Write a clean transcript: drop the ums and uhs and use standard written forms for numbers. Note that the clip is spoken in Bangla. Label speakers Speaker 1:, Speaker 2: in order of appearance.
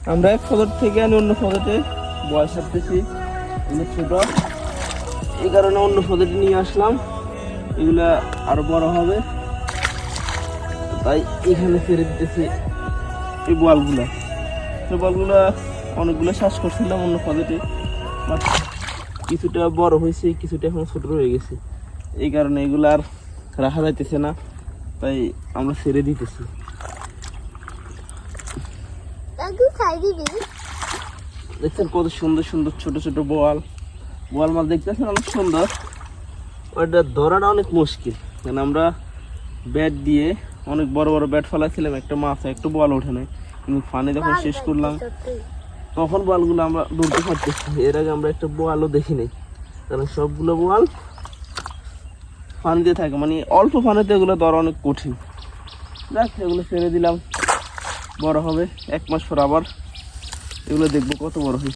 Speaker 1: আমরা এক ফদর থেকে আমি অন্য ফদরতে বল ছাড়তেছি, ছোট, এই কারণে অন্য ফদরটি নিয়ে আসলাম। এগুলা আরো বড় হবে, তাই এখানে ছেড়ে দিতেছি এই বলগুলা। এই বলগুলা অনেকগুলো শ্বাস করছিলাম অন্য ফদরটি, বাট কিছুটা বড় হয়েছে, কিছুটা এখন ছোট হয়ে গেছে। এই কারণে এগুলো আর রাখা যাইতেছে না, তাই আমরা ছেড়ে দিতেছি। দেখছেন কত সুন্দর সুন্দর ছোট ছোট বোয়াল মাছ দেখতেছেন, অনেক সুন্দর। ওটা ধরাটা অনেক মুশকিল, কারণ আমরা ব্যাট দিয়ে অনেক বড় বড় ব্যাট ফেলাছিলাম, একটা মাছ একটু বোয়াল ওঠে নাই, কিন্তু পানি যখন শেষ করলাম তখন বোয়ালগুলো আমরা ধরতে পারতেছি। এর আগে আমরা একটা বোয়ালও দেখিনি, কারণ সবগুলো বোয়াল ফান দিয়ে থাকে, মানে অল্প ফানেতে এগুলো ধরা অনেক কঠিন। দেখ এগুলো ছেড়ে দিলাম, বড় হবে 1 মাস পর, আবার এগুলো দেখবো কত বড় হয়।